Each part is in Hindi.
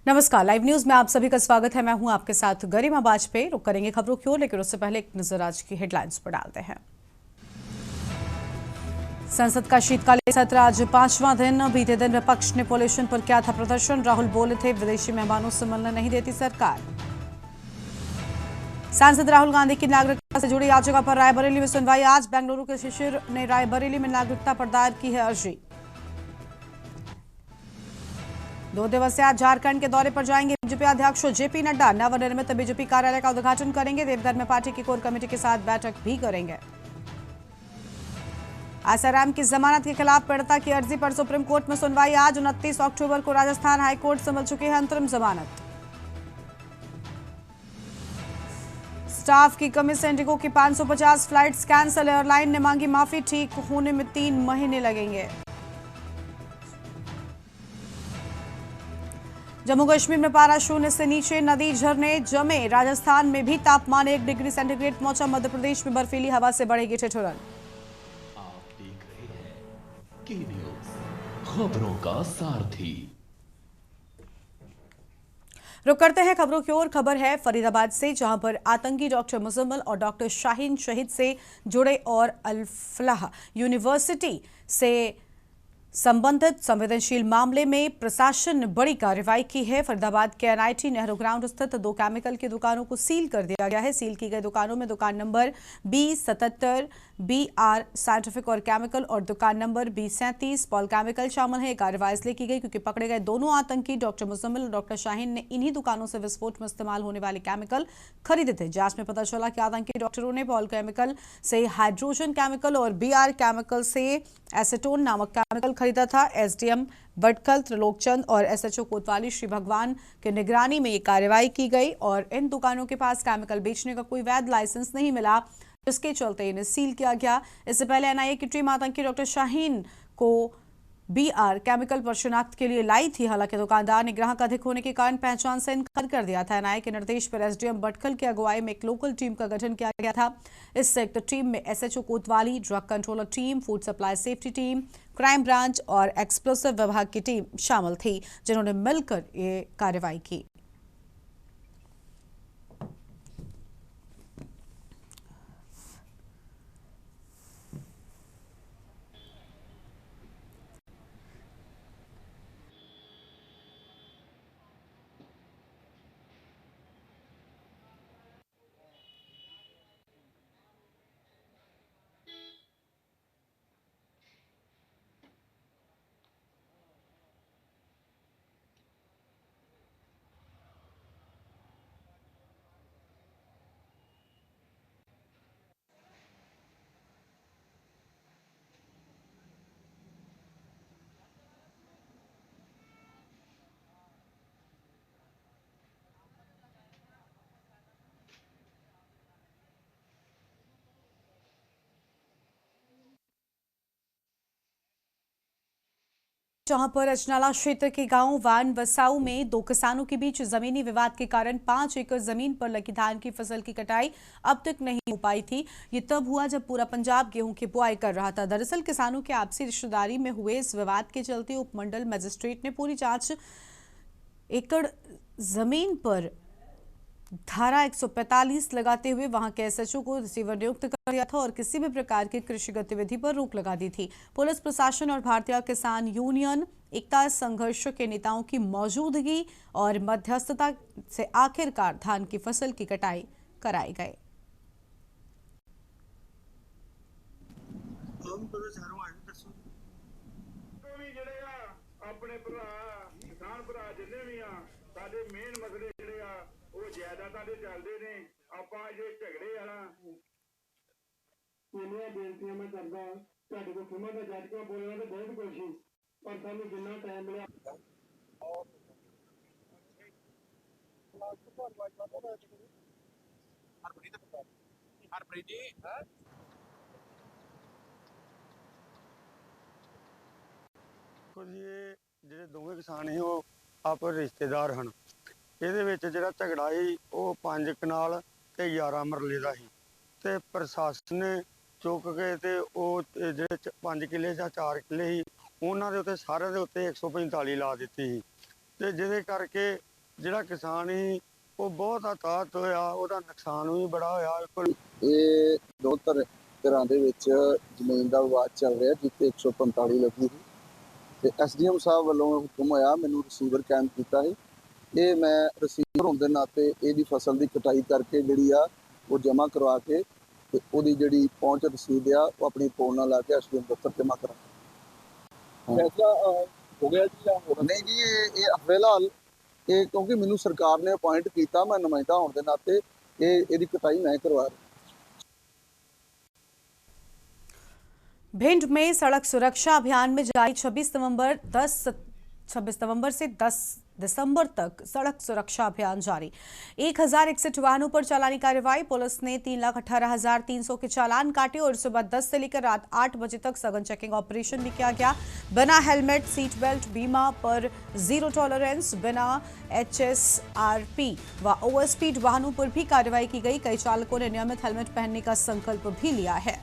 नमस्कार, लाइव न्यूज में आप सभी का स्वागत है। मैं हूं आपके साथ गरिमा वाजपेयी। रुक करेंगे खबरों की ओर, लेकिन उससे पहले एक नजर आज की हेडलाइंस पर डालते हैं। संसद का शीतकालीन सत्र आज 5वां दिन। बीते दिन विपक्ष ने पॉल्यूशन पर किया था प्रदर्शन। राहुल बोले थे, विदेशी मेहमानों से मिलने नहीं देती सरकार। सांसद राहुल गांधी की नागरिकता से जुड़ी याचिका पर रायबरेली में सुनवाई आज। बेंगलुरु के शिशिर ने रायबरेली में नागरिकता पर दायर की है अर्जी। 2 दिवसीय आज झारखंड के दौरे पर जाएंगे बीजेपी अध्यक्ष जेपी नड्डा। नवनिर्मित बीजेपी कार्यालय का उद्घाटन करेंगे। देवघर में पार्टी की कोर कमेटी के साथ बैठक भी करेंगे। आसाराम की जमानत के खिलाफ पीड़िता की अर्जी पर सुप्रीम कोर्ट में सुनवाई आज। 29 अक्टूबर को राजस्थान हाईकोर्ट से मिल चुकी है अंतरिम जमानत। स्टाफ की कमी से इंडिगो की 550 फ्लाइट्स कैंसिल। एयरलाइन ने मांगी माफी। ठीक होने में 3 महीने लगेंगे। जम्मू कश्मीर में पारा शून्य से नीचे, नदी झरने जमे। राजस्थान में भी तापमान 1 डिग्री सेंटीग्रेड पहुंचा। मध्य प्रदेश में बर्फीली हवा से बढ़ेगी ठिठुरन। आप देख रहे हैं के न्यूज़, खबरों का सारथी। रुक करते हैं खबरों की ओर। खबर है फरीदाबाद से, जहां पर आतंकी डॉक्टर मुजम्मिल और डॉक्टर शाहीन शहीद से जुड़े और अल-फलाह यूनिवर्सिटी से संबंधित संवेदनशील मामले में प्रशासन ने बड़ी कार्रवाई की है। फरीदाबाद के एनआईटी नेहरू ग्राउंड स्थित 2 केमिकल की दुकानों को सील कर दिया गया है। सील की गई दुकानों में दुकान नंबर B77 BR साइंटिफिक और केमिकल और दुकान नंबर B37 पॉल केमिकल शामिल है। कार्रवाई इसलिए की गई क्योंकि पकड़े गए दोनों आतंकी डॉक्टर मुजम्मिल और डॉक्टर शाहीन ने इन्हीं दुकानों से विस्फोट में इस्तेमाल होने वाले केमिकल खरीदे थे। जांच में पता चला कि आतंकी डॉक्टरों ने पॉल केमिकल से हाइड्रोजन केमिकल और BR केमिकल से एसीटोन नामक केमिकल खरीदा था। एसडीएम बटकल त्रिलोकचंद और एसएचओ कोतवाली श्री भगवान के निगरानी में ये कार्रवाई की गई और इन दुकानों के पास केमिकल बेचने का कोई वैध लाइसेंस नहीं मिला, जिसके चलते इन्हें सील किया गया। इससे पहले एनआईए की टीम आतंकी डॉक्टर शाहीन को BR केमिकल पर शिनाख्त के लिए लाई थी। हालांकि दुकानदार ने ग्राहक अधिक होने के कारण पहचान से इनकार कर दिया था। एनआईए के निर्देश पर एसडीएम बटकल की अगुवाई में एक लोकल टीम का गठन किया गया था। इस संयुक्त टीम में एसएचओ कोतवाली, drug controller team, food supply safety team, crime branch और एक्सप्लोसिव विभाग की टीम शामिल थी, जिन्होंने मिलकर ये कार्रवाई की। जहां पर अजनाला क्षेत्र के गांव वान वसाऊ में 2 किसानों के बीच जमीनी विवाद के कारण 5 एकड़ जमीन पर लगी धान की फसल की कटाई अब तक नहीं हो पाई थी। ये तब हुआ जब पूरा पंजाब गेहूं की बुआई कर रहा था। दरअसल किसानों की आपसी रिश्तेदारी में हुए इस विवाद के चलते उपमंडल मजिस्ट्रेट ने पूरी 4 एकड़ जमीन पर धारा 145 लगाते हुए वहां के एसएचओ को रिसीवर नियुक्त कर दिया था और किसी भी प्रकार की कृषि गतिविधि पर रोक लगा दी थी। पुलिस प्रशासन और भारतीय किसान यूनियन एकता संघर्ष के नेताओं की मौजूदगी और मध्यस्थता से आखिरकार धान की फसल की कटाई कराई गई। अपने भरा किसान भरा जिन्ने भी आ साडे मेन मसले जिहड़े आ ਉਹ ਜਾਇਦਾਦਾਂ ਦੇ ਚੱਲਦੇ ਨੇ। ਆਪਾਂ ਜੇ ਝਗੜੇ ਵਾਲਾ ਇੰਨੀਆਂ ਬੇਨਤੀਆਂ ਮੈਂ ਕਰਦਾ ਤੁਹਾਡੇ ਕੋਲ ਖਿਮਾ ਦਾ ਜੱਜ ਕੋ ਬੋਲਣਾ ਤੇ ਬਹੁਤ ਕੋਸ਼ਿਸ਼ ਪਰ ਸਾਨੂੰ ਜਿੰਨਾ ਟਾਈਮ ਮਿਲਿਆ ਹਰਪ੍ਰੀਤ ਜੀ ਕੁਝ ਇਹ ਜਿਹੜੇ ਦੋਵੇਂ ਕਿਸਾਨ ਸੀ ਉਹ ਆਪਸ ਰਿਸ਼ਤੇਦਾਰ ਹਨ। ਇਹਦੇ ਵਿੱਚ ਜਿਹੜਾ ਝਗੜਾ ਸੀ ਉਹ 5 ਕਨਾਲ ਤੇ 11 ਮਰਲੇ ਦਾ ਸੀ ਤੇ ਪ੍ਰਸ਼ਾਸਨ ਨੇ ਚੁੱਕ ਕੇ ਤੇ ਉਹ ਜਿਹੜੇ 5 ਕਿੱਲੇ ਜਾਂ 4 ਕਿੱਲੇ ਸੀ ਉਹਨਾਂ ਦੇ ਉੱਤੇ ਸਾਰਿਆਂ ਦੇ ਉੱਤੇ 145 ਲਾ ਦਿੱਤੀ ਸੀ ਤੇ ਜਿਹਦੇ ਕਰਕੇ ਜਿਹੜਾ ਕਿਸਾਨ ਸੀ ਉਹ ਬਹੁਤ ਹਤਾਹਤ ਹੋਇਆ, ਉਹਦਾ ਨੁਕਸਾਨ ਵੀ ਬੜਾ ਹੋਇਆ। ਬਿਲਕੁਲ ਇਹ ਦੋ ਧਿਰਾਂ ਦੇ ਵਿੱਚ ਜ਼ਮੀਨ ਦਾ ਵਿਵਾਦ ਚੱਲ ਰਿਹਾ, ਜਿੱਥੇ 145 ਲੱਗੀ ਸੀ ਤੇ ਐਸਡੀਐਮ ਸਾਹਿਬ ਵੱਲੋਂ ਹੁਕਮ ਹੋਇਆ, ਮੈਨੂੰ ਰਿਸੀਵਰ ਕਾਇਮ ਕੀਤਾ ਸੀ। ਇਹ ਮੈਂ ਰਿਸੀਵਰ ਹੋਣ ਦੇ ਨਾਤੇ ਇਹਦੀ ਫਸਲ ਦੀ ਕਟਾਈ ਕਰਕੇ ਜਿਹੜੀ ਆ ਉਹ ਜਮ੍ਹਾਂ ਕਰਵਾ ਕੇ ਤੇ ਉਹਦੀ ਜਿਹੜੀ ਪਹੁੰਚ ਰਸੀਦ ਆ ਉਹ ਆਪਣੀ ਫੋਨ ਨਾਲ ਲਾ ਕੇ ਐਸਡੀਐਮ ਦਫ਼ਤਰ ਜਮ੍ਹਾਂ ਕਰਾਂ। ਫੈਸਲਾ ਹੋ ਗਿਆ ਜੀ? ਨਹੀਂ ਜੀ, ਇਹ ਫਿਲਹਾਲ ਇਹ ਕਿਉਂਕਿ ਮੈਨੂੰ ਸਰਕਾਰ ने अपॉइंट किया, मैं नुमाइंदा होने के नाते ये कटाई मैं करवा रहा। भिंड में सड़क सुरक्षा अभियान में जारी 26 नवंबर से 10 दिसंबर तक सड़क सुरक्षा अभियान जारी। 1061 वाहनों पर चालानी कार्रवाई। पुलिस ने 3,18,300 के चालान काटे और सुबह 10 से लेकर रात 8 बजे तक सघन चेकिंग ऑपरेशन भी किया गया। बिना हेलमेट, सीट बेल्ट, बीमा पर जीरो टॉलरेंस, बिना HSRP व ओवर स्पीड वाहनों पर भी कार्रवाई की गई। कई चालकों ने नियमित हेलमेट पहनने का संकल्प भी लिया है।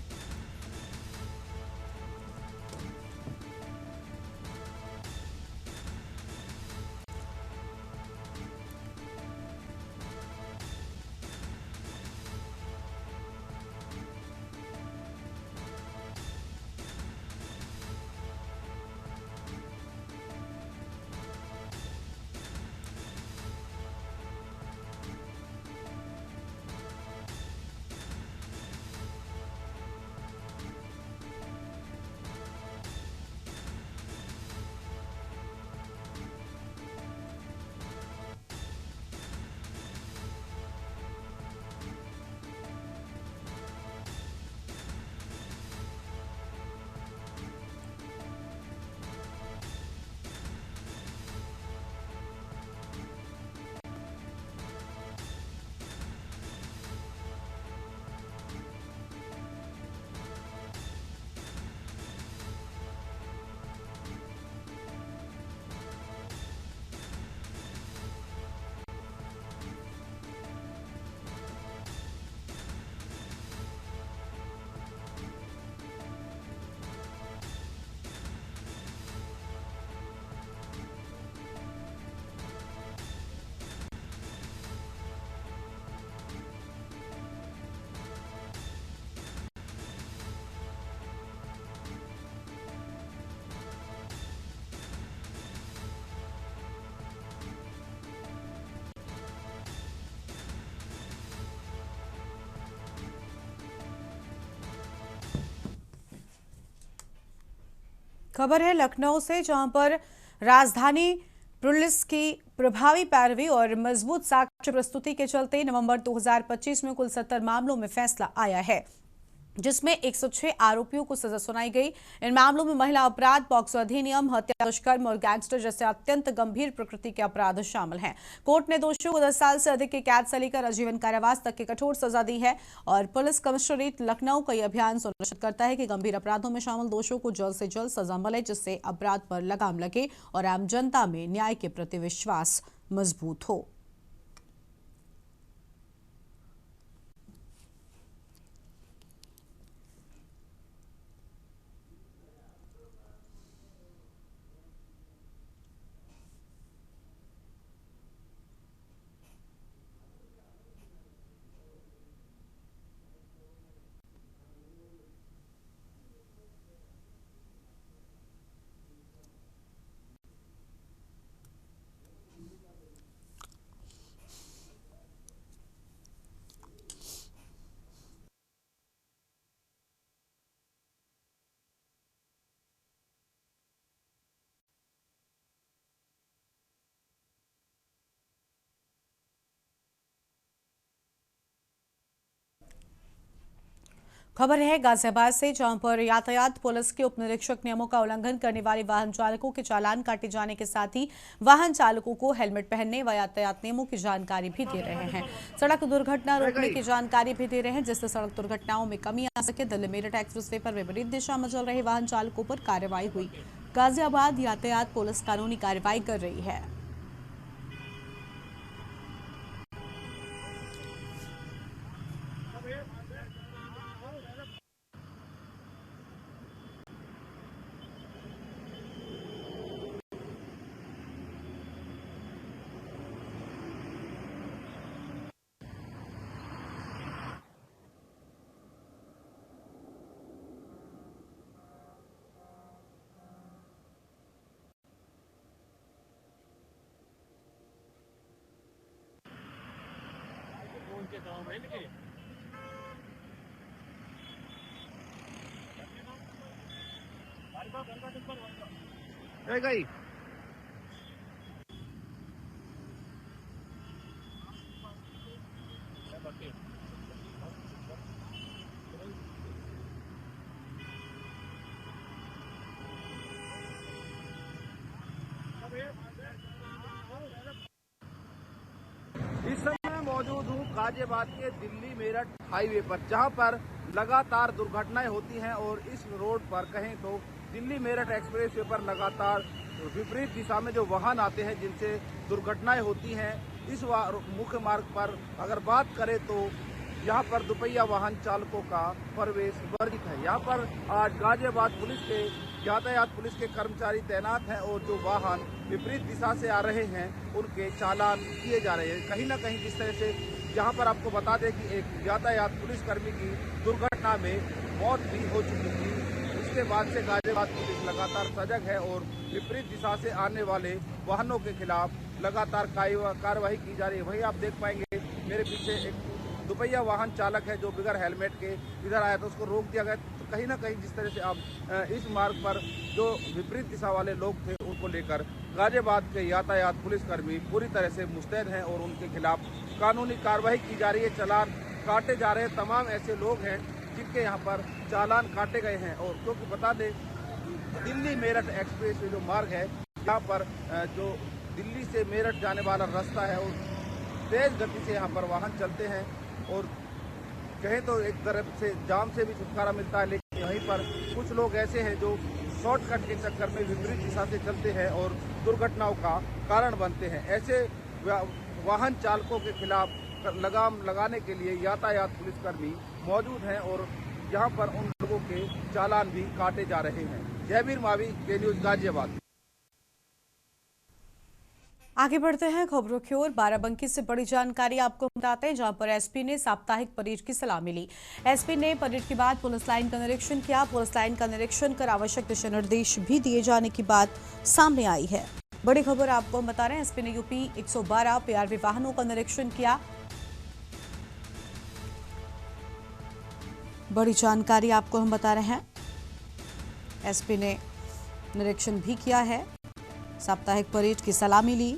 खबर है लखनऊ से, जहां पर राजधानी पुलिस की प्रभावी पैरवी और मजबूत साक्ष्य प्रस्तुति के चलते नवंबर 2025 में कुल 70 मामलों में फैसला आया है, जिसमें 106 आरोपियों को सजा सुनाई गई। इन मामलों में महिला अपराध, पॉक्सो अधिनियम, हत्या, दुष्कर्म और गैंगस्टर जैसे अत्यंत गंभीर प्रकृति के अपराध शामिल हैं। कोर्ट ने दोषियों को 10 साल से अधिक की कैद से लेकर आजीवन कारावास तक की कठोर सजा दी है और पुलिस कमिश्नरेट लखनऊ का यह अभियान सुनिश्चित करता है कि गंभीर अपराधों में शामिल दोषियों को जल्द से जल्द सजा मिले, जिससे अपराध पर लगाम लगे और आम जनता में न्याय के प्रति विश्वास मजबूत हो। खबर है गाजियाबाद से, जहां पर यातायात पुलिस के उप निरीक्षक नियमों का उल्लंघन करने वाले वाहन चालकों के चालान काटे जाने के साथ ही वाहन चालकों को हेलमेट पहनने व यातायात नियमों की जानकारी भी दे रहे हैं। सड़क दुर्घटना रोकने की जानकारी भी दे रहे हैं, जिससे सड़क दुर्घटनाओं में कमी आ सके। दिल्ली मेरठ एक्सप्रेसवे पर विपरीत दिशा में चल रहे वाहन चालकों पर कार्रवाई हुई। गाजियाबाद यातायात पुलिस कानूनी कार्रवाई कर रही है। गई। इस समय मौजूद हूँ गाजियाबाद के दिल्ली मेरठ हाईवे पर, जहां पर लगातार दुर्घटनाएं होती हैं और इस रोड पर कहें तो दिल्ली मेरठ एक्सप्रेस वे पर लगातार विपरीत दिशा में जो वाहन आते हैं जिनसे दुर्घटनाएं होती हैं। इस मुख्य मार्ग पर अगर बात करें तो यहाँ पर दुपहिया वाहन चालकों का प्रवेश वर्जित है। यहाँ पर आज गाजियाबाद पुलिस के यातायात पुलिस के कर्मचारी तैनात हैं और जो वाहन विपरीत दिशा से आ रहे हैं उनके चालान किए जा रहे हैं। कहीं ना कहीं जिस तरह से यहाँ पर आपको बता दें कि एक यातायात पुलिसकर्मी की दुर्घटना में मौत भी हो चुकी थी। उसके बाद से गाजियाबाद पुलिस लगातार सजग है और विपरीत दिशा से आने वाले वाहनों के खिलाफ लगातार कार्रवाई की जा रही है। वहीं आप देख पाएंगे मेरे पीछे एक दुपहिया वाहन चालक है जो बगैर हेलमेट के इधर आया था, उसको रोक दिया गया। तो कहीं ना कहीं जिस तरह से आप इस मार्ग पर जो विपरीत दिशा वाले लोग थे उनको लेकर गाजियाबाद के यातायात पुलिसकर्मी पूरी तरह से मुस्तैद हैं और उनके खिलाफ कानूनी कार्रवाई की जा रही है। चालान काटे जा रहे हैं। तमाम ऐसे लोग हैं जिनके यहाँ पर चालान काटे गए हैं। और क्योंकि बता दें दिल्ली मेरठ एक्सप्रेस वे जो मार्ग है, यहाँ पर जो दिल्ली से मेरठ जाने वाला रास्ता है और तेज गति से यहाँ पर वाहन चलते हैं और कहें तो एक तरफ से जाम से भी छुटकारा मिलता है। लेकिन यहीं पर कुछ लोग ऐसे हैं जो शॉर्टकट के चक्कर में विपरीत दिशा से चलते हैं और दुर्घटनाओं का कारण बनते हैं। ऐसे वाहन चालकों के खिलाफ लगाम लगाने के लिए यातायात पुलिसकर्मी मौजूद हैं और यहाँ पर उन लोगों के चालान भी काटे जा रहे हैं। जयवीर मावी, के न्यूज, गाजियाबाद। आगे बढ़ते हैं खबरों की ओर। बाराबंकी से बड़ी जानकारी आपको बताते हैं, जहां पर एसपी ने साप्ताहिक परेड की सलाह मिली। एसपी ने परेड के बाद पुलिस लाइन का निरीक्षण किया। पुलिस लाइन का निरीक्षण कर आवश्यक दिशा निर्देश भी दिए जाने की बात सामने आई है। बड़ी खबर आपको बता रहे हैं, एसपी ने यूपी 112 पीआरवी वाहनों का निरीक्षण किया। बड़ी जानकारी आपको हम बता रहे हैं, एसपी ने निरीक्षण भी किया है, साप्ताहिक परेड की सलामी ली।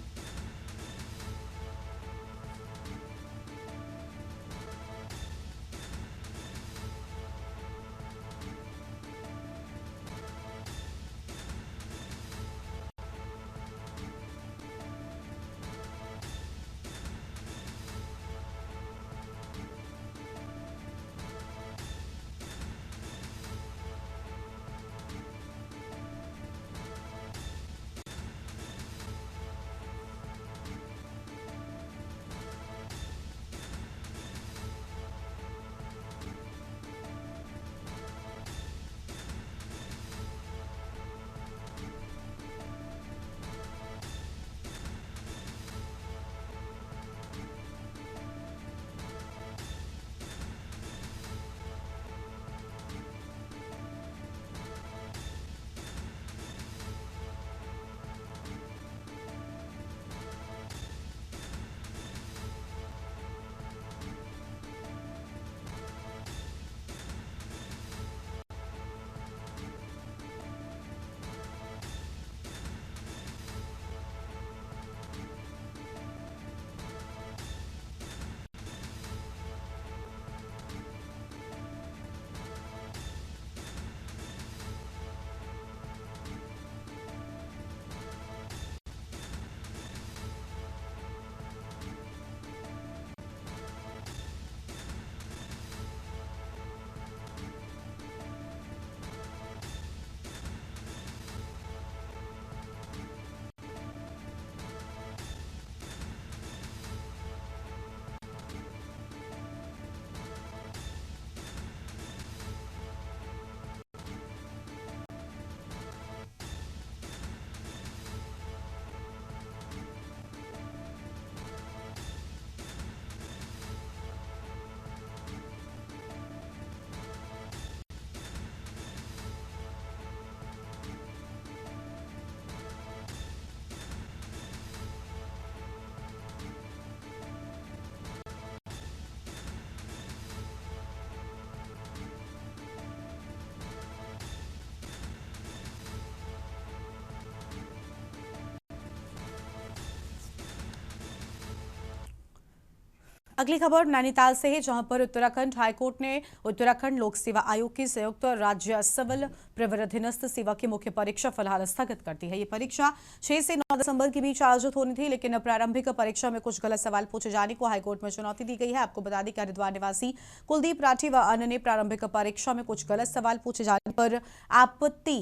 अगली खबर नैनीताल से है, जहां पर उत्तराखंड हाईकोर्ट ने उत्तराखंड लोक सेवा आयोग की संयुक्त राज्य सिविल प्रविधिनस्थ सेवा की मुख्य परीक्षा फिलहाल स्थगित कर दी है। ये परीक्षा 6 से 9 दिसंबर के बीच आयोजित होनी थी, लेकिन प्रारंभिक परीक्षा में कुछ गलत सवाल पूछे जाने को हाईकोर्ट में चुनौती दी गई है। आपको बता दें कि हरिद्वार निवासी कुलदीप राठी व अन्य ने प्रारंभिक परीक्षा में कुछ गलत सवाल पूछे जाने पर आपत्ति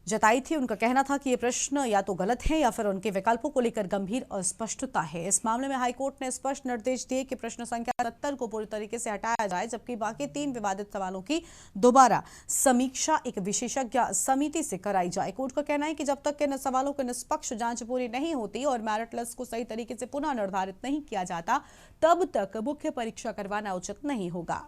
जताई थी। उनका कहना था कि ये प्रश्न या तो गलत है या फिर उनके विकल्पों को लेकर गंभीर अस्पष्टता है। इस मामले में हाईकोर्ट ने स्पष्ट निर्देश दिए कि प्रश्न संख्या 70 को पूरी तरीके से हटाया जाए, जबकि बाकी 3 विवादित सवालों की दोबारा समीक्षा एक विशेषज्ञ समिति से कराई जाए। कोर्ट का कहना है कि जब तक इन सवालों की निष्पक्ष जांच पूरी नहीं होती और मेरिट लिस्ट को सही तरीके से पुनः निर्धारित नहीं किया जाता, तब तक मुख्य परीक्षा करवाना उचित नहीं होगा।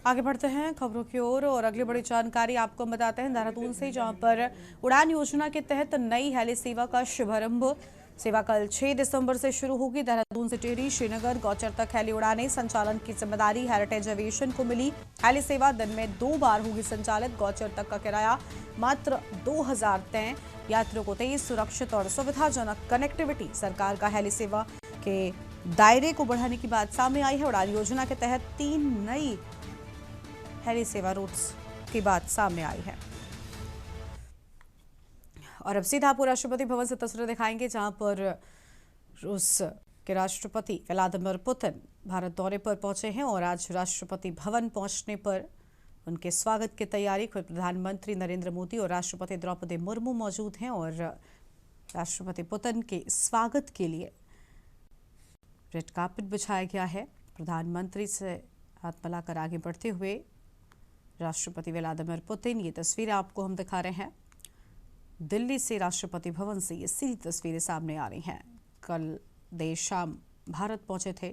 आगे बढ़ते हैं खबरों की ओर और अगली बड़ी जानकारी आपको हम बताते हैं देहरादून से, जहां पर उड़ान योजना के तहत नई हेली सेवा का शुभारंभ। सेवा कल 6 दिसंबर से शुरू होगी। देहरादून से टिहरी, श्रीनगर, गौचर तक हेली उड़ानें संचालन की जिम्मेदारी हेरिटेज एविएशन को मिली। हेली सेवा दिन में 2 बार होगी संचालित। गौचर तक का किराया मात्र 2000 तय। यात्रियों को तेज, सुरक्षित और सुविधाजनक कनेक्टिविटी सरकार का हेली सेवा के दायरे को बढ़ाने की बात सामने आई है। उड़ान योजना के तहत 3 नई हेली सेवा रूट्स की बात सामने आई है। और अब सीधा आपको राष्ट्रपति भवन से तस्वीरें दिखाएंगे, जहां पर रूस के राष्ट्रपति व्लादिमीर पुतिन भारत दौरे पर पहुंचे हैं और आज राष्ट्रपति भवन पहुंचने पर उनके स्वागत की तैयारी खुद प्रधानमंत्री नरेंद्र मोदी और राष्ट्रपति द्रौपदी मुर्मू मौजूद हैं। और राष्ट्रपति पुतिन के स्वागत के लिए रेड कार्पेट बिछाया गया है। प्रधानमंत्री से हाथ मिलाकर आगे बढ़ते हुए राष्ट्रपति व्लादिमीर पुतिन, ये तस्वीरें आपको हम दिखा रहे हैं दिल्ली से, राष्ट्रपति भवन से ये सीधी तस्वीरें सामने आ रही हैं। कल देर शाम भारत पहुंचे थे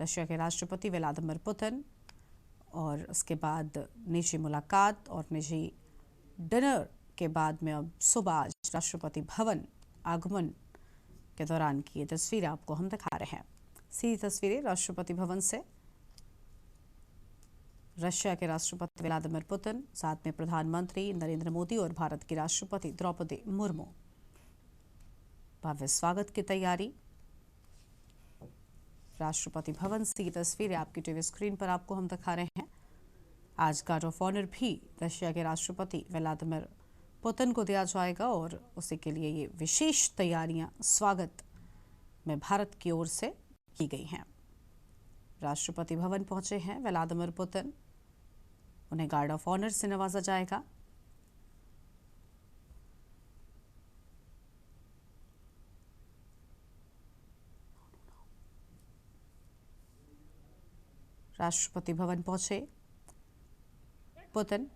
रशिया के राष्ट्रपति व्लादिमीर पुतिन और उसके बाद निजी मुलाकात और निजी डिनर के बाद में अब सुबह आज राष्ट्रपति भवन आगमन के दौरान की ये तस्वीरें आपको हम दिखा रहे हैं। सीधी तस्वीरें राष्ट्रपति भवन से, रशिया के राष्ट्रपति व्लादिमीर पुतिन, साथ में प्रधानमंत्री नरेंद्र मोदी और भारत की राष्ट्रपति द्रौपदी मुर्मू। भव्य स्वागत की तैयारी। राष्ट्रपति भवन से ये तस्वीरें आपकी टीवी स्क्रीन पर आपको हम दिखा रहे हैं। आज गार्ड ऑफ ऑनर भी रशिया के राष्ट्रपति व्लादिमीर पुतिन को दिया जाएगा और उसी के लिए ये विशेष तैयारियां स्वागत में भारत की ओर से की गई हैं। राष्ट्रपति भवन पहुंचे हैं व्लादिमीर पुतिन, उन्हें गार्ड ऑफ ऑनर से नवाजा जाएगा। राष्ट्रपति भवन पहुंचे पुतिन।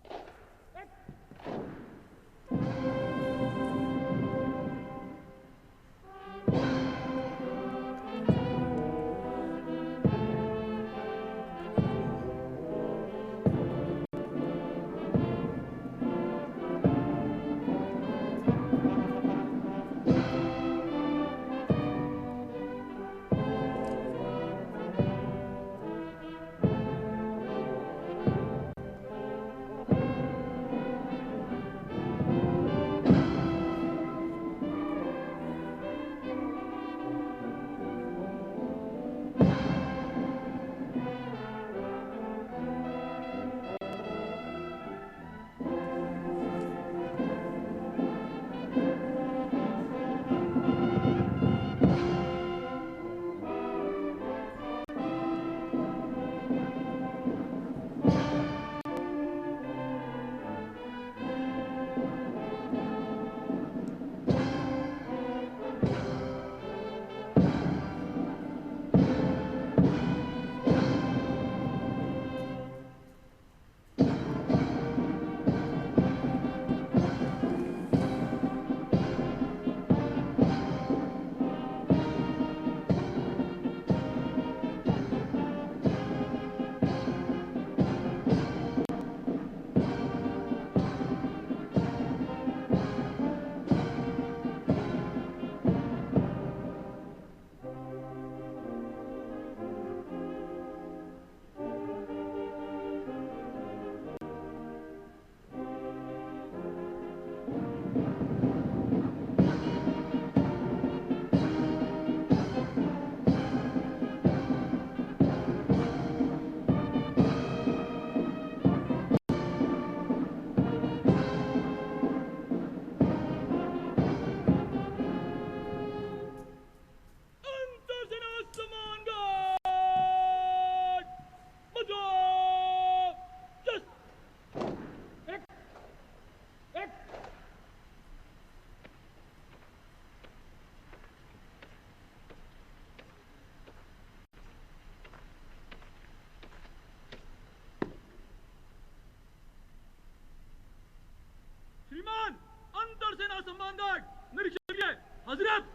सम्मान गार्ड निरीक्षण किए हजरत।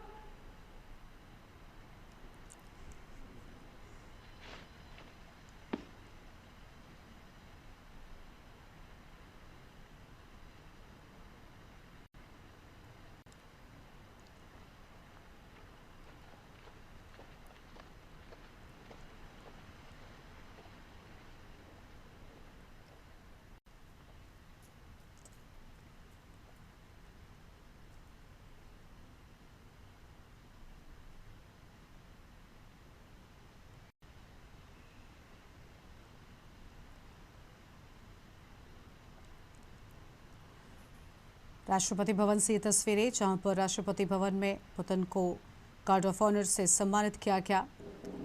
राष्ट्रपति भवन से ये तस्वीरें जहां पर राष्ट्रपति भवन में पुतिन को गार्ड ऑफ ऑनर से सम्मानित किया गया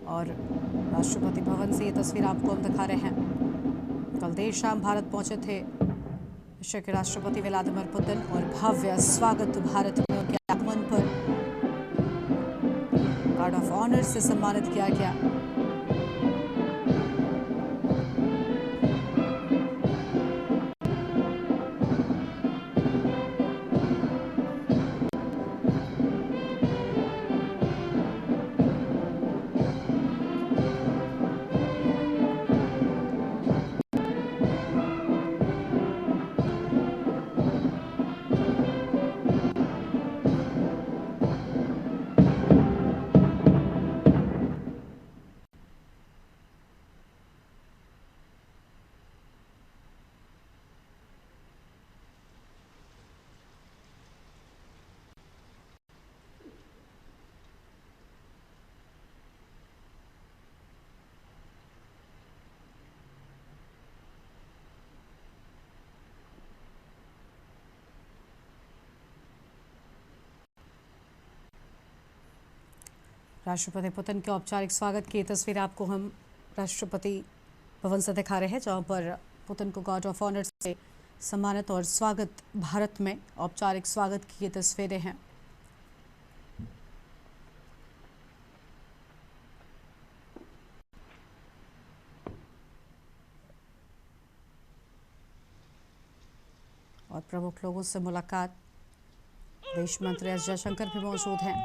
और राष्ट्रपति भवन से ये तस्वीर आपको हम दिखा रहे हैं। कल देर शाम भारत पहुंचे थे रशिया के राष्ट्रपति व्लादिमीर पुतिन और भव्य स्वागत भारत में उनके आगमन पर गार्ड ऑफ ऑनर से सम्मानित किया गया। राष्ट्रपति पुतिन के औपचारिक स्वागत की तस्वीर आपको हम राष्ट्रपति भवन से दिखा रहे हैं जहां पर पुतिन को गार्ड ऑफ ऑनर से सम्मानित और स्वागत भारत में औपचारिक स्वागत की ये तस्वीरें हैं। और प्रमुख लोगों से मुलाकात, विदेश मंत्री एस जयशंकर भी मौजूद हैं।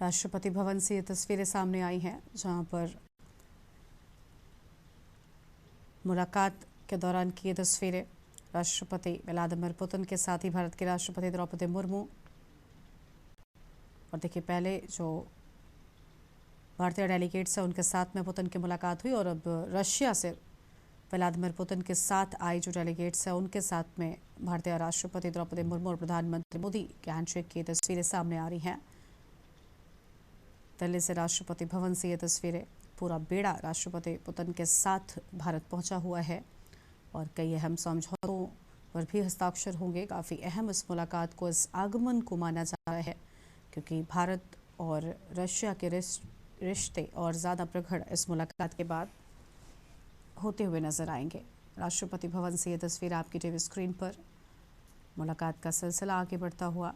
राष्ट्रपति भवन से ये तस्वीरें सामने आई हैं जहां पर मुलाकात के दौरान की ये तस्वीरें राष्ट्रपति व्लादिमीर पुतिन के साथ ही भारत के राष्ट्रपति द्रौपदी मुर्मू। और देखिए पहले जो भारतीय डेलीगेट्स हैं उनके साथ में पुतिन की मुलाकात हुई और अब रशिया से व्लादिमीर पुतिन के साथ आई जो डेलीगेट्स हैं उनके साथ में भारतीय राष्ट्रपति द्रौपदी मुर्मू और प्रधानमंत्री मोदी के हैंडशेक की तस्वीरें सामने आ रही हैं। दिल्ली से राष्ट्रपति भवन से ये तस्वीरें, पूरा बेड़ा राष्ट्रपति पुतिन के साथ भारत पहुंचा हुआ है और कई अहम समझौतों पर भी हस्ताक्षर होंगे। काफ़ी अहम इस मुलाकात को, इस आगमन को माना जा रहा है क्योंकि भारत और रशिया के रिश्ते और ज़्यादा प्रगाढ़ इस मुलाकात के बाद होते हुए नजर आएंगे। राष्ट्रपति भवन से ये तस्वीर आपकी टीवी स्क्रीन पर, मुलाकात का सिलसिला आगे बढ़ता हुआ।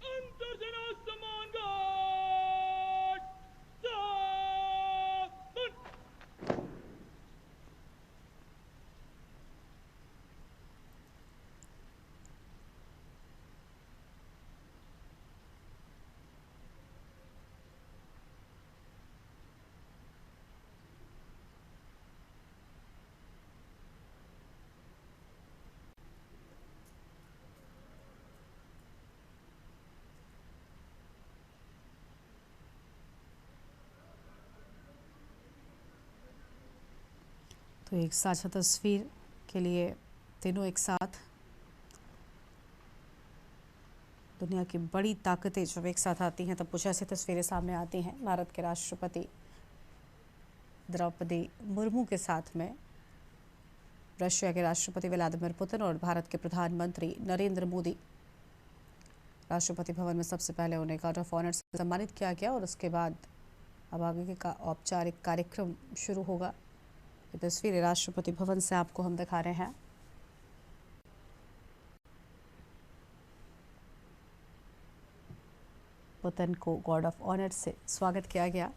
अंतरसेना सम्मान गार्ड तो एक साझा तस्वीर के लिए तीनों एक साथ, दुनिया की बड़ी ताकतें जब एक साथ आती हैं तब कुछ ऐसी तस्वीरें सामने आती हैं। भारत के राष्ट्रपति द्रौपदी मुर्मू के साथ में रशिया के राष्ट्रपति व्लादिमीर पुतिन और भारत के प्रधानमंत्री नरेंद्र मोदी। राष्ट्रपति भवन में सबसे पहले उन्हें गार्ड ऑफ ऑनर से सम्मानित किया गया और उसके बाद अब आगे का औपचारिक कार्यक्रम शुरू होगा। ये तस्वीरें राष्ट्रपति भवन से आपको हम दिखा रहे हैं। पुतिन को गार्ड ऑफ ऑनर से स्वागत किया गया।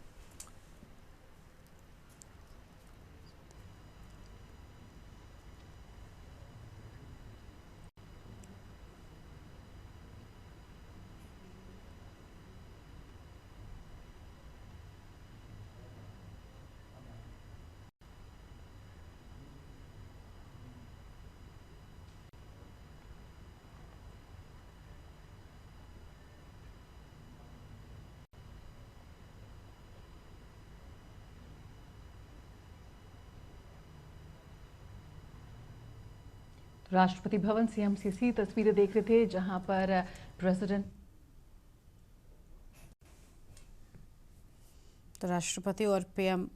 राष्ट्रपति भवन से हम सीसी तस्वीरें देख रहे थे जहां पर प्रेसिडेंट तो राष्ट्रपति और पीएम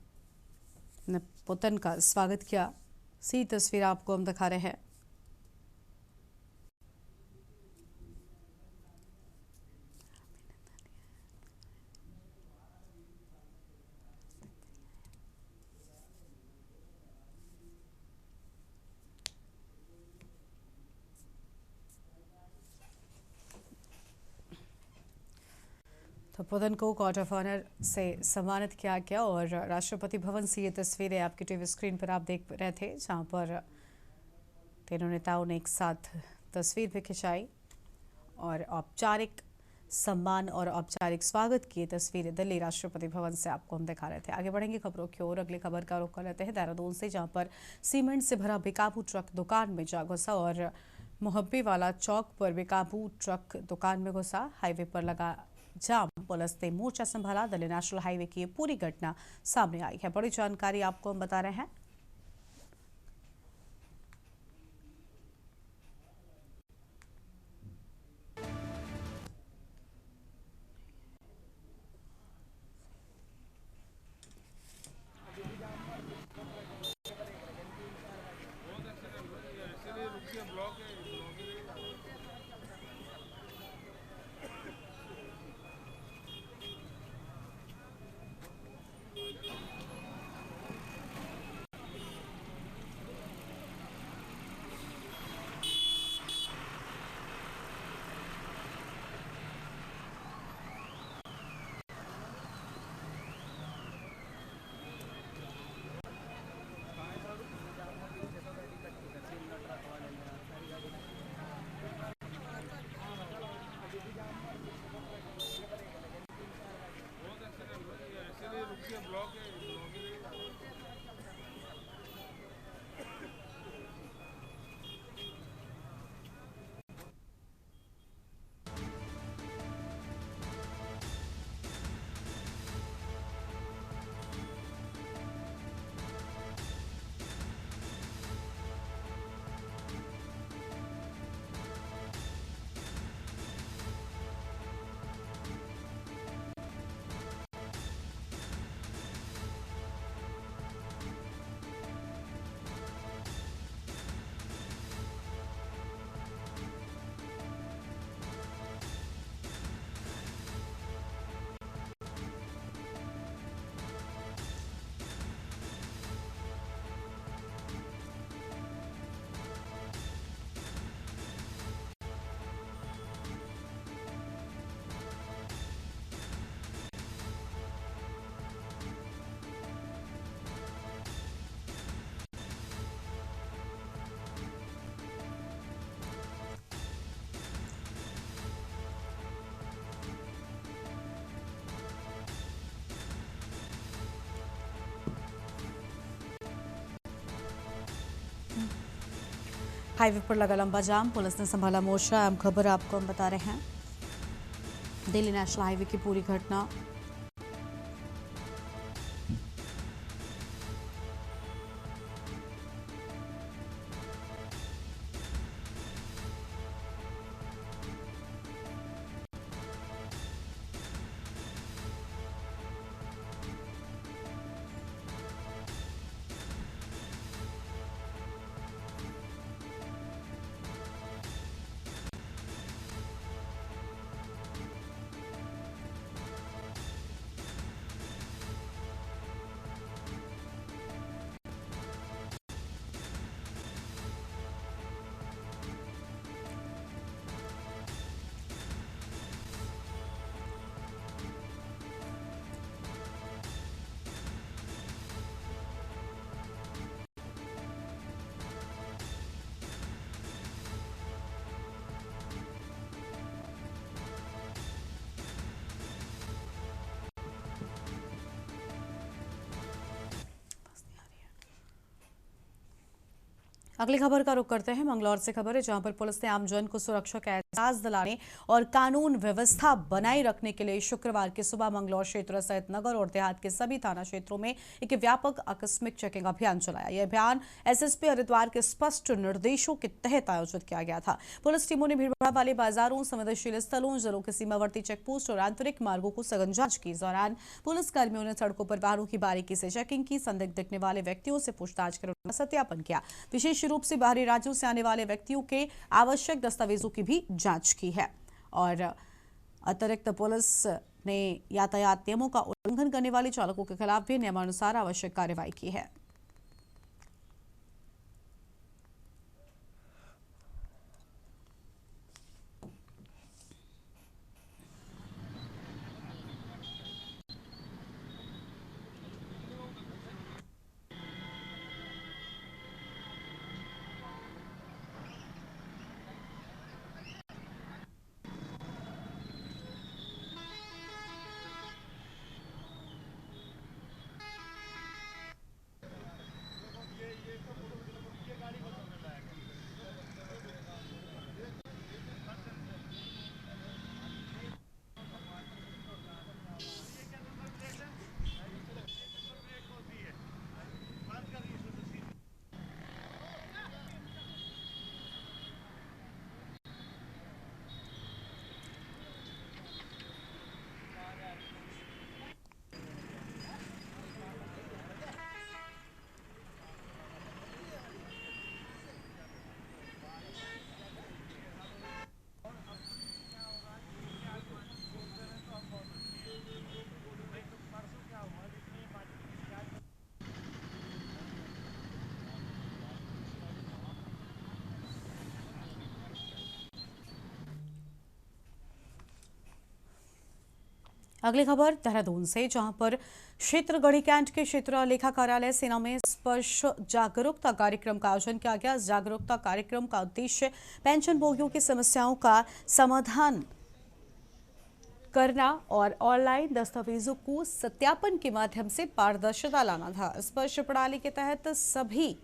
ने पुतिन का स्वागत किया। सी तस्वीर आपको हम दिखा रहे हैं। तो पुतिन को गार्ड ऑफ ऑनर से सम्मानित किया गया और राष्ट्रपति भवन से ये तस्वीरें आपकी टीवी स्क्रीन पर आप देख रहे थे, जहां पर तीनों नेताओं ने एक साथ तस्वीर भी खिंचाई और औपचारिक सम्मान और औपचारिक स्वागत की तस्वीरें दिल्ली राष्ट्रपति भवन से आपको हम दिखा रहे थे। आगे बढ़ेंगे खबरों की ओर। अगली खबर का रुख कर लेते हैं देहरादून से, जहां पर सीमेंट से भरा बेकाबू ट्रक दुकान में जा घुसा और मोहब्बी वाला चौक पर बेकाबू ट्रक दुकान में घुसा। हाईवे पर लगा जाम, पुलिस ने मोर्चा संभाला। दिल्ली नेशनल हाईवे की ये पूरी घटना सामने आई है। बड़ी जानकारी आपको हम बता रहे हैं। हाईवे पर लगा लंबा जाम, पुलिस ने संभाला मोर्चा। अहम खबर आपको हम बता रहे हैं। दिल्ली नेशनल हाईवे की पूरी घटना। अगली खबर का रुख करते हैं मंगलौर से। खबर है जहां पर पुलिस ने आमजन को सुरक्षा का एहसास दिलाने और कानून व्यवस्था बनाए रखने के लिए शुक्रवार की सुबह मंगलौर क्षेत्र सहित नगर और देहात के सभी थाना क्षेत्रों में एक व्यापक आकस्मिक चेकिंग अभियान चलाया। यह अभियान एसएसपी हरिद्वार के स्पष्ट निर्देशों के तहत आयोजित किया गया था। पुलिस टीमों ने भीड़भाड़ वाले बाजारों, संवेदनशील स्थलों, जिलों के सीमावर्ती चेकपोस्ट और आंतरिक मार्गों को सघन जांच की। इस दौरान पुलिस कर्मियों ने सड़कों पर वाहनों की बारीकी से चेकिंग की, संदिग्ध दिखने वाले व्यक्तियों से पूछताछ कर उनका सत्यापन किया। विशेष रूप से बाहरी राज्यों से आने वाले व्यक्तियों के आवश्यक दस्तावेजों की भी जांच की है। और अतिरिक्त पुलिस ने यातायात नियमों का उल्लंघन करने वाले चालकों के खिलाफ भी नियमानुसार आवश्यक कार्रवाई की है। अगली खबर देहरादून से, जहां पर क्षेत्र गढ़ी कैंट के क्षेत्र लेखा कार्यालय सेना में स्पर्श जागरूकता कार्यक्रम का आयोजन किया गया। इस जागरूकता कार्यक्रम का उद्देश्य पेंशन भोगियों की समस्याओं का समाधान करना और ऑनलाइन दस्तावेजों को सत्यापन के माध्यम से पारदर्शिता लाना था। स्पर्श प्रणाली के तहत सभी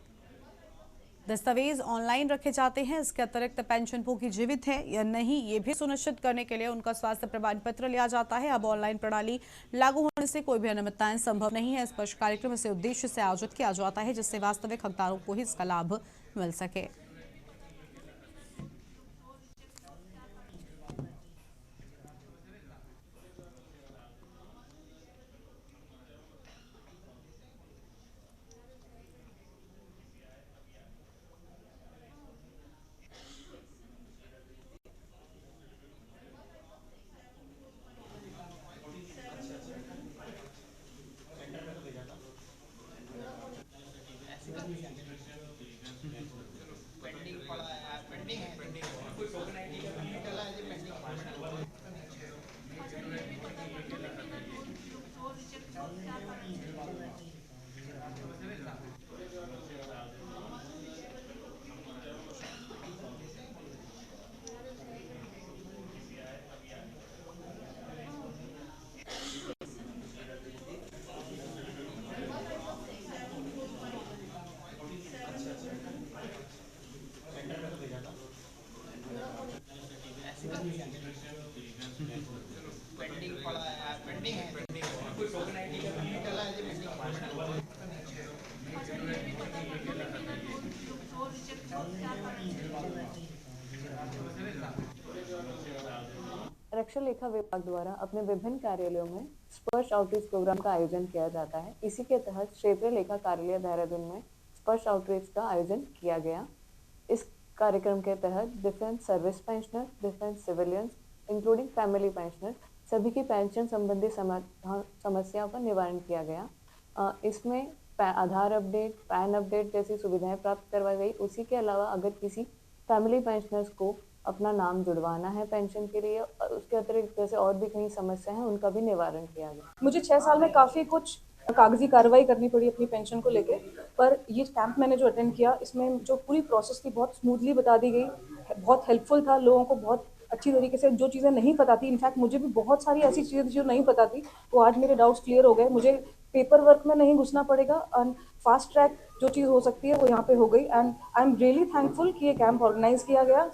दस्तावेज ऑनलाइन रखे जाते हैं। इसके अतिरिक्त पेंशन भोगी जीवित है या नहीं, ये भी सुनिश्चित करने के लिए उनका स्वास्थ्य प्रमाण पत्र लिया जाता है। अब ऑनलाइन प्रणाली लागू होने से कोई भी अनियमितताएं संभव नहीं है। स्पर्श कार्यक्रम इस उद्देश्य से आयोजित किया जाता है जिससे वास्तविक हकदारों को ही इसका लाभ मिल सके। आरक्षण लेखा विभाग द्वारा अपने विभिन्न कार्यालयों में स्पर्श आउटरीच प्रोग्राम का आयोजन किया जाता है। इसी के तहत क्षेत्रीय लेखा कार्यालय देहरादून में स्पर्श आउटरीच का आयोजन किया गया। इस कार्यक्रम के तहत defence service pensioner, defence civilians including family pensioner सभी की पेंशन संबंधी समस्याओं का निवारण किया गया। इसमें आधार अपडेट, पैन अपडेट जैसी सुविधाएं प्राप्त करवाई गई। उसी के अलावा अगर किसी फैमिली पेंशनर्स को अपना नाम जुड़वाना है पेंशन के लिए, उसके अतिरिक्त जैसे और भी कई समस्या है उनका भी निवारण किया गया। मुझे 6 साल में काफ़ी कुछ कागजी कार्रवाई करनी पड़ी अपनी पेंशन को लेके, पर ये कैंप मैंने जो अटेंड किया इसमें जो पूरी प्रोसेस थी बहुत स्मूथली बता दी गई, बहुत हेल्पफुल था। लोगों को बहुत अच्छी तरीके से जो चीज़ें नहीं पता थी, इनफैक्ट मुझे भी बहुत सारी ऐसी चीज़ें जो नहीं पता थी वो आज मेरे डाउट्स क्लियर हो गए। मुझे पेपर वर्क में नहीं घुसना पड़ेगा एंड फास्ट ट्रैक जो चीज़ हो सकती है वो यहाँ पे हो गई and I am really thankful कि ये कैंप ऑर्गेनाइज किया गया।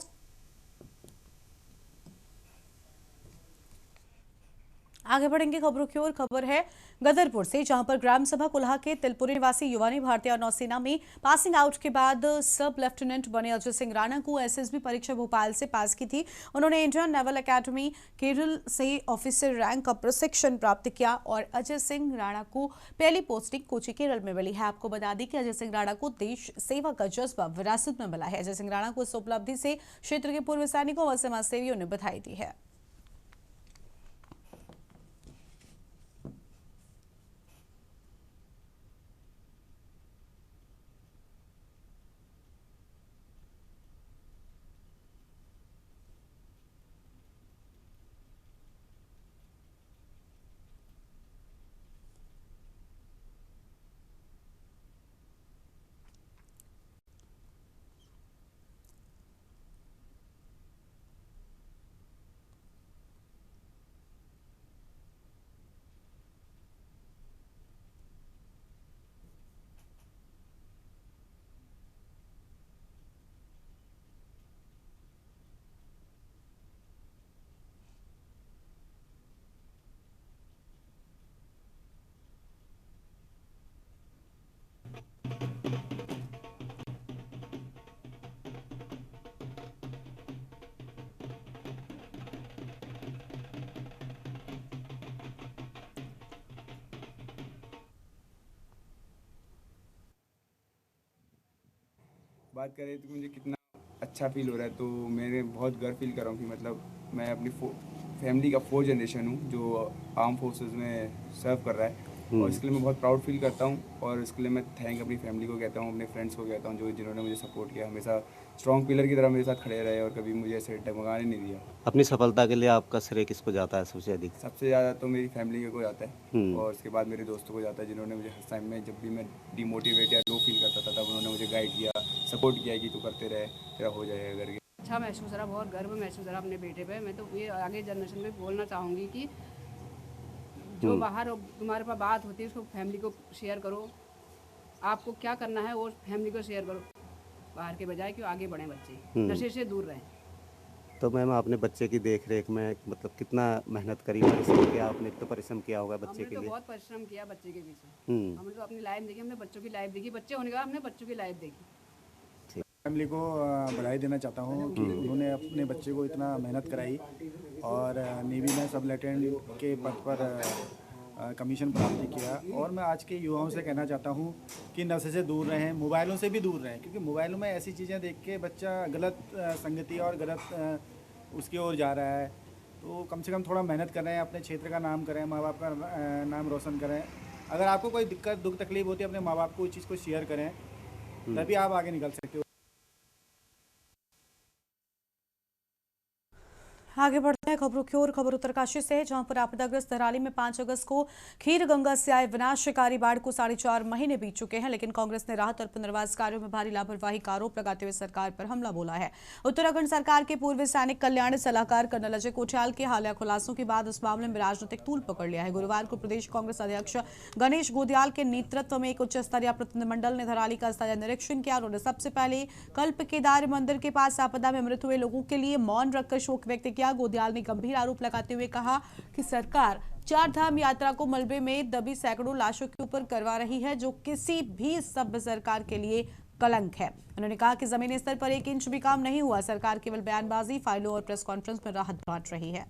आगे बढ़ेंगे खबरों की ओर। खबर है गदरपुर से, जहां पर ग्राम सभा कुल्हा के तिलपुरी निवासी युवा ने भारतीय नौसेना में पासिंग आउट के बाद सब लेफ्टिनेंट बने अजय सिंह राणा को एसएसबी परीक्षा भोपाल से पास की थी। उन्होंने इंडियन नेवल एकेडमी केरल से ऑफिसर रैंक का प्रशिक्षण प्राप्त किया और अजय सिंह राणा को पहली पोस्टिंग कोची केरल में मिली है। आपको बता दें कि अजय सिंह राणा को देश सेवा का जज्बा विरासत में मिला है। अजय सिंह राणा को इस उपलब्धि से क्षेत्र के पूर्व सैनिकों व समाज सेवियों ने बधाई दी है। बात करें तो मुझे कितना अच्छा फील हो रहा है, तो मैंने बहुत गर्व फील कर रहा हूँ कि मतलब मैं अपनी फैमिली का 4th जनरेशन हूँ जो आर्म फोर्सेस में सर्व कर रहा है और इसके लिए मैं बहुत प्राउड फील करता हूँ और इसके लिए मैं थैंक अपनी फैमिली को कहता हूँ, अपने फ्रेंड्स को कहता हूँ जो जिन्होंने मुझे सपोर्ट किया, हमेशा स्ट्रॉन्ग पिलर की तरह मेरे साथ खड़े रहे और कभी मुझे ऐसे डगमगाने नहीं दिया। अपनी सफलता के लिए आपका श्रेय किसको जाता है सबसे अधिक? सबसे ज़्यादा तो मेरी फैमिली को जाता है और उसके बाद मेरे दोस्तों को जाता है, जिन्होंने मुझे हर टाइम में जब भी मैं डिमोटिवेट या लो फील करता था तब उन्होंने मुझे गाइड किया, सपोर्ट किया कि तू करते रहे, तेरा हो जाएगा करके। अच्छा महसूस हो रहा, बहुत गर्व महसूस हो रहा अपने बेटे पे। मैं तो ये आगे जनरेशन में बोलना चाहूँगी कि जो बाहर तुम्हारे पास बात होती है उसको फैमिली को शेयर करो, आपको क्या करना है वो फैमिली को शेयर करो बाहर के बजाय, क्यों आगे बढ़े बच्चे, नशे से दूर रहें। तो मैम आपने बच्चे की देख रेख में मतलब कितना मेहनत करी, परिश्रम किया आपने? तो परिश्रम किया होगा बच्चे के लिए। हमने तो बहुत परिश्रम किया बच्चे के पीछे, हमने तो अपनी लाइफ देखी, हमने बच्चों की लाइफ देखी, बच्चे होने के बाद हमने बच्चों की लाइफ देखी। फैमिली को बधाई देना चाहता हूँ कि उन्होंने अपने बच्चे को इतना मेहनत कराई और नेवी में सब लेफ्टिनेंट के पद पर कमीशन प्राप्त किया। और मैं आज के युवाओं से कहना चाहता हूँ कि नशे से दूर रहें, मोबाइलों से भी दूर रहें, क्योंकि मोबाइलों में ऐसी चीज़ें देख के बच्चा गलत संगति और गलत उसकी ओर जा रहा है। तो कम से कम थोड़ा मेहनत करें, अपने क्षेत्र का नाम करें, माँ बाप का नाम रोशन करें। अगर आपको कोई दिक्कत दुख तकलीफ होती है अपने माँ बाप को उस चीज़ को शेयर करें, तभी आप आगे निकल सकते हो। आगे बढ़ते हैं खबरों की ओर। खबर उत्तरकाशी से है, जहां पर आपदाग्रस्त धराली में 5 अगस्त को खीर गंगा से आए विनाशकारी बाढ़ को 4.5 महीने बीत चुके हैं, लेकिन कांग्रेस ने राहत और पुनर्वास कार्यों में भारी लापरवाही का आरोप लगाते हुए सरकार पर हमला बोला है। उत्तराखंड सरकार के पूर्व सैनिक कल्याण सलाहकार कर्नल अजय कोठियाल के हालिया खुलासों के बाद इस मामले में राजनीतिक तूल पकड़ लिया है। गुरुवार को प्रदेश कांग्रेस अध्यक्ष गणेश गोदियाल के नेतृत्व में एक उच्च स्तरीय प्रतिनिधिमंडल ने धराली का स्थायी निरीक्षण किया। उन्होंने सबसे पहले कल्प केदार मंदिर के पास आपदा में मृत हुए लोगों के लिए मौन रखकर शोक व्यक्त किया। गोदियाल ने गंभीर आरोप लगाते हुए कहा कि सरकार 4 धाम यात्रा को मलबे में दबी सैकड़ों लाशों के ऊपर करवा रही है, जो किसी भी सभ्य सरकार के लिए कलंक है। उन्होंने कहा कि जमीनी स्तर पर 1 इंच भी काम नहीं हुआ, सरकार केवल बयानबाजी, फाइलों और प्रेस कॉन्फ्रेंस में राहत बांट रही है।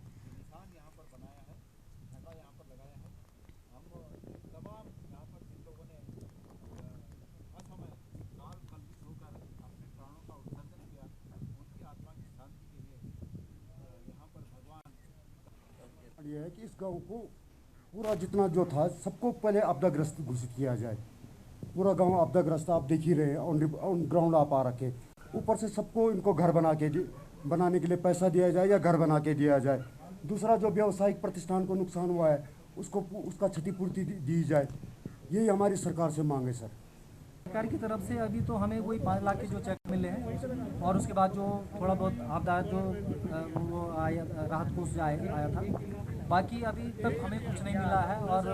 ये है कि इस गांव को पूरा जितना जो था सबको पहले आपदाग्रस्त घोषित किया जाए। पूरा गांव आपदाग्रस्त आप देख ही रहे हैं, ऑन ग्राउंड आप आ रखे। ऊपर से सबको इनको घर बनाने के लिए पैसा दिया जाए या घर बना के दिया जाए। दूसरा जो व्यावसायिक प्रतिष्ठान को नुकसान हुआ है उसका क्षतिपूर्ति दी जाए। यही हमारी सरकार से मांग है सर। सरकार की तरफ से अभी तो हमें वही 5 लाख के जो चेक मिले हैं और उसके बाद जो थोड़ा बहुत आपदा जो वो आया राहत कोष आया था बाकी अभी तक हमें कुछ नहीं मिला है। और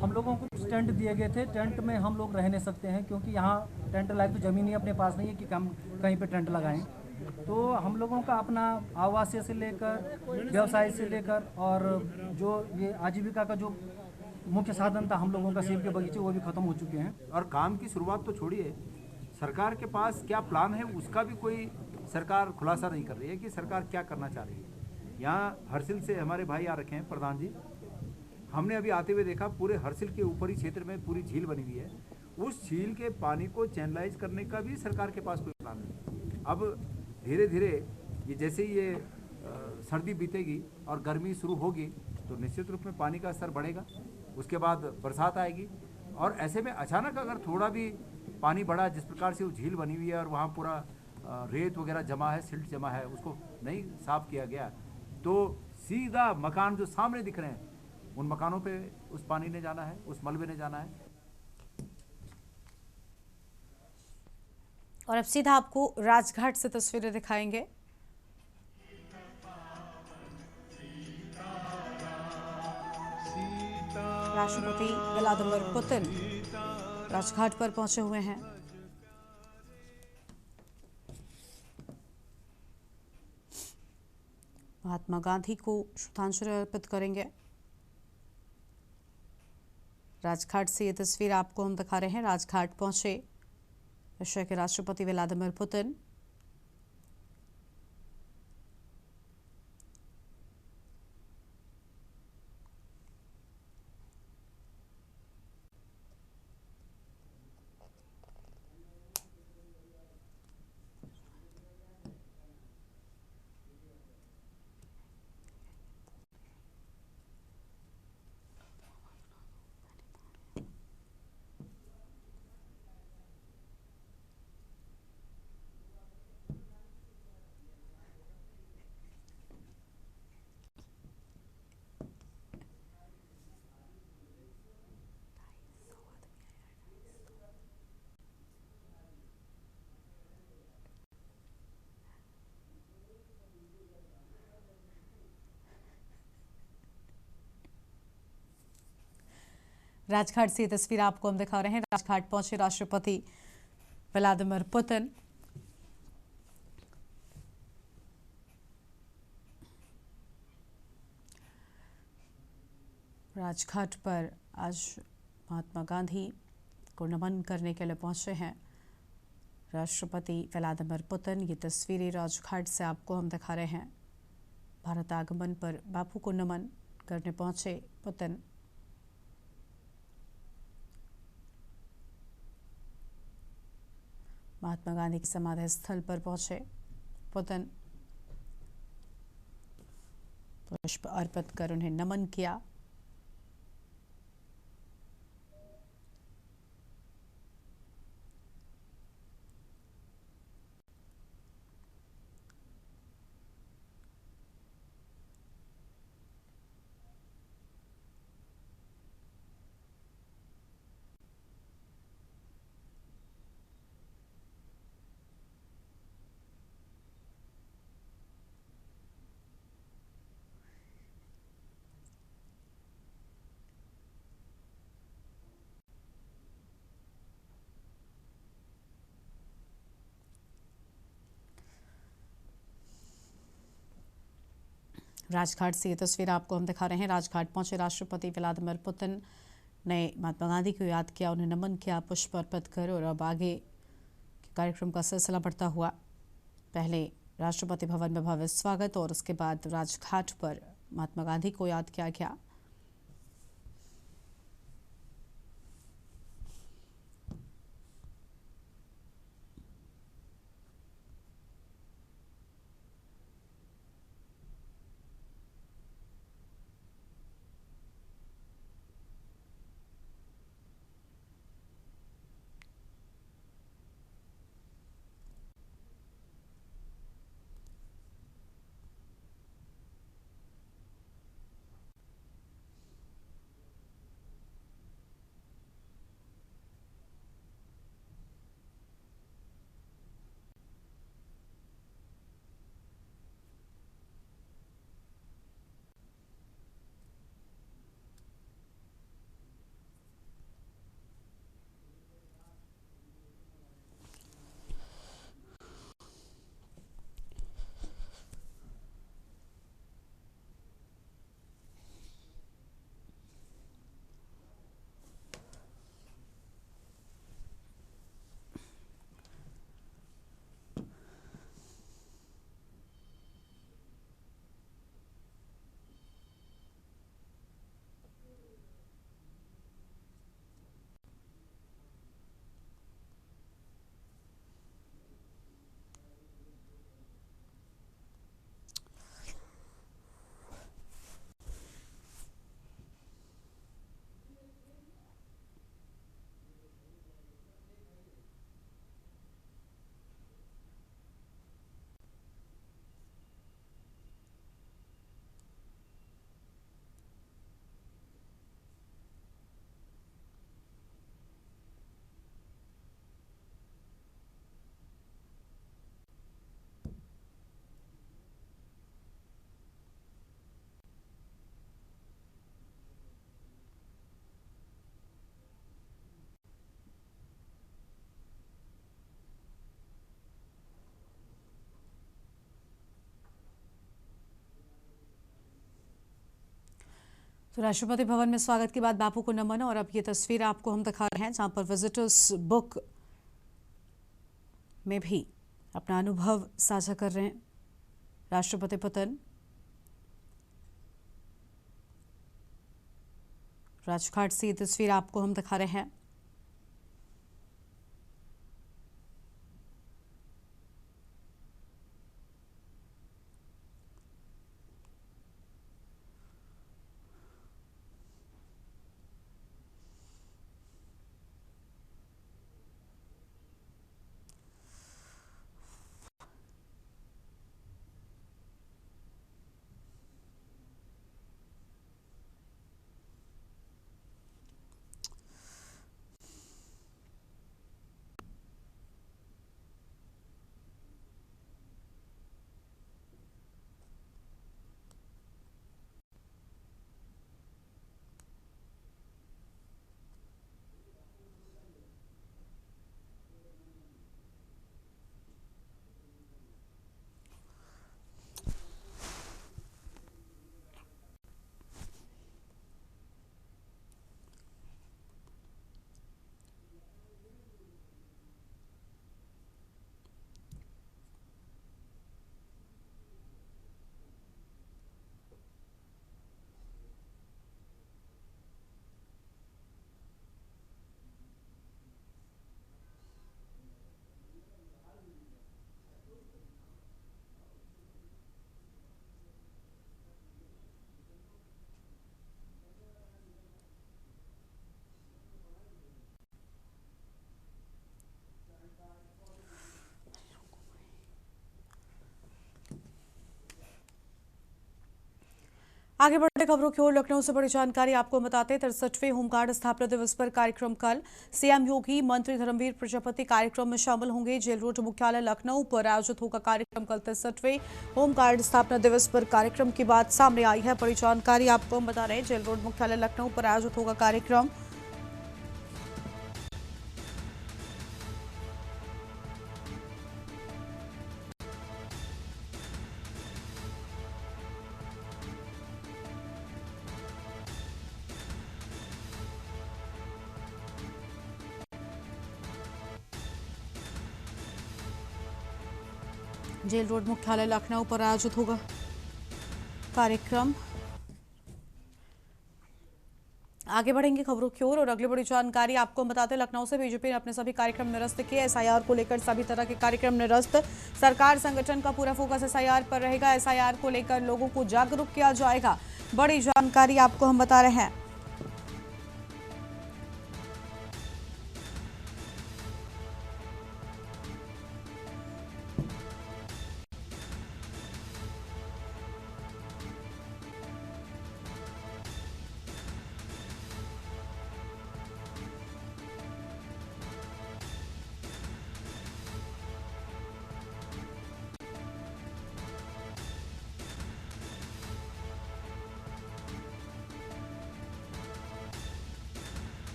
हम लोगों को कुछ टेंट दिए गए थे, टेंट में हम लोग रह नहीं सकते हैं क्योंकि यहाँ टेंट लायक तो ज़मीन ही अपने पास नहीं है कि हम कहीं पे टेंट लगाएं। तो हम लोगों का अपना आवासीय से लेकर व्यवसाय से लेकर और जो ये आजीविका का जो मुख्य साधन था हम लोगों का सेब के बगीचे, वो भी ख़त्म हो चुके हैं। और काम की शुरुआत तो छोड़िए, सरकार के पास क्या प्लान है उसका भी कोई सरकार खुलासा नहीं कर रही है कि सरकार क्या करना चाह रही है। यहाँ हरसिल से हमारे भाई आ रखे हैं प्रधान जी, हमने अभी आते हुए देखा पूरे हरसिल के ऊपरी क्षेत्र में पूरी झील बनी हुई है, उस झील के पानी को चैनलाइज करने का भी सरकार के पास कोई प्लान नहीं। अब धीरे धीरे ये जैसे ही ये सर्दी बीतेगी और गर्मी शुरू होगी तो निश्चित रूप में पानी का स्तर बढ़ेगा, उसके बाद बरसात आएगी और ऐसे में अचानक अगर थोड़ा भी पानी बढ़ा, जिस प्रकार से वो झील बनी हुई है और वहाँ पूरा रेत वगैरह जमा है, सिल्ट जमा है, उसको नहीं साफ किया गया तो सीधा मकान जो सामने दिख रहे हैं उन मकानों पे उस पानी ने जाना है, उस मलबे ने जाना है। और अब सीधा आपको राजघाट से तस्वीरें दिखाएंगे। राष्ट्रपति व्लादिमीर पुतिन राजघाट पर पहुंचे हुए हैं। महात्मा गांधी को श्रद्धांजलि अर्पित करेंगे। राजघाट से ये तस्वीर आपको हम दिखा रहे हैं। राजघाट पहुंचे रशिया के राष्ट्रपति व्लादिमीर पुतिन। राजघाट से ये तस्वीर आपको हम दिखा रहे हैं। राजघाट पहुंचे राष्ट्रपति व्लादिमीर पुतिन। राजघाट पर आज महात्मा गांधी को नमन करने के लिए पहुंचे हैं राष्ट्रपति व्लादिमीर पुतिन। ये तस्वीरें राजघाट से आपको हम दिखा रहे हैं। भारत आगमन पर बापू को नमन करने पहुंचे पुतिन। महात्मा गांधी के समाधि स्थल पर पहुंचे पुतिन, पुष्प अर्पित कर उन्हें नमन किया। राजघाट से ये तस्वीर आपको हम दिखा रहे हैं। राजघाट पहुंचे राष्ट्रपति व्लादिमीर पुतिन ने महात्मा गांधी को याद किया, उन्हें नमन किया पुष्प अर्पित कर। और अब आगे कार्यक्रम का सिलसिला बढ़ता हुआ पहले राष्ट्रपति भवन में भव्य स्वागत और उसके बाद राजघाट पर महात्मा गांधी को याद किया गया। तो राष्ट्रपति भवन में स्वागत के बाद बापू को नमन। और अब ये तस्वीर आपको हम दिखा रहे हैं जहां पर विजिटर्स बुक में भी अपना अनुभव साझा कर रहे हैं राष्ट्रपति पुतन। राजघाट से ये तस्वीर आपको हम दिखा रहे हैं। आगे बढ़ते खबरों की ओर लखनऊ से बड़ी जानकारी आपको बताते हैं। 63वें होमगार्ड स्थापना दिवस पर कार्यक्रम कल। सीएम योगी मंत्री धर्मवीर प्रजापति कार्यक्रम में शामिल होंगे। जेल रोड मुख्यालय लखनऊ पर आयोजित होगा कार्यक्रम कल। 63वें होमगार्ड स्थापना दिवस पर कार्यक्रम की बात सामने आई है। बड़ी जानकारी आपको हम बता रहे हैं। जेल रोड मुख्यालय लखनऊ पर आयोजित होगा कार्यक्रम। जेल रोड मुख्यालय लखनऊ पर आयोजित होगा कार्यक्रम। आगे बढ़ेंगे खबरों की ओर और अगली बड़ी जानकारी आपको हम बताते हैं। लखनऊ से बीजेपी ने अपने सभी कार्यक्रम निरस्त किए। एसआईआर को लेकर सभी तरह के कार्यक्रम निरस्त। सरकार संगठन का पूरा फोकस एसआईआर पर रहेगा। एसआईआर को लेकर लोगों को जागरूक किया जाएगा। बड़ी जानकारी आपको हम बता रहे हैं।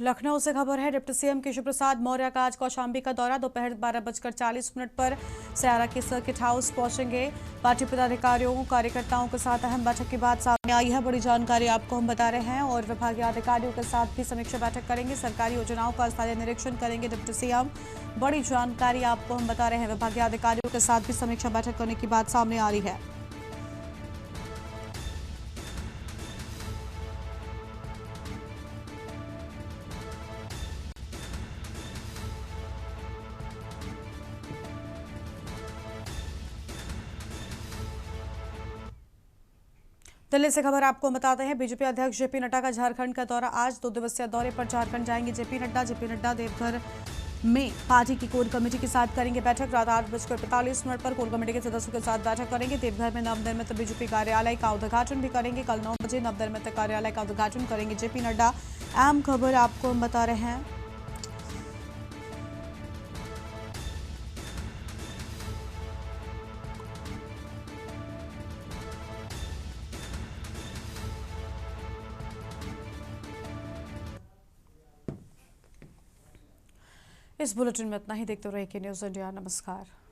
लखनऊ से खबर है। डिप्टी सीएम केशव प्रसाद मौर्य का आज कौशाम्बी का दौरा। दोपहर 12:40 पर सयारा के सर्किट हाउस पहुंचेंगे। पार्टी पदाधिकारियों कार्यकर्ताओं के साथ अहम बैठक की बात सामने आई है। बड़ी जानकारी आपको हम बता रहे हैं। और विभागीय अधिकारियों के साथ भी समीक्षा बैठक करेंगे। सरकारी योजनाओं का स्थलीय निरीक्षण करेंगे डिप्टी सीएम। बड़ी जानकारी आपको हम बता रहे हैं। विभागीय अधिकारियों के साथ भी समीक्षा बैठक करने की बात सामने आ रही है। दिल्ली से खबर आपको बताते हैं। बीजेपी अध्यक्ष जेपी नड्डा का झारखंड का दौरा। आज 2 दिवसीय दौरे पर झारखंड जाएंगे जेपी नड्डा देवघर में पार्टी की कोर कमेटी के साथ करेंगे बैठक। रात 8:45 पर कोर कमेटी के सदस्यों के साथ बैठक करेंगे। देवघर में नवनिर्मित बीजेपी कार्यालय का उद्घाटन भी करेंगे। कल 9 बजे नवनिर्मित कार्यालय का उद्घाटन करेंगे जेपी नड्डा। अहम खबर आपको हम बता रहे हैं। इस बुलेटिन में इतना ही। देखते रहिए के न्यूज़ इंडिया। नमस्कार।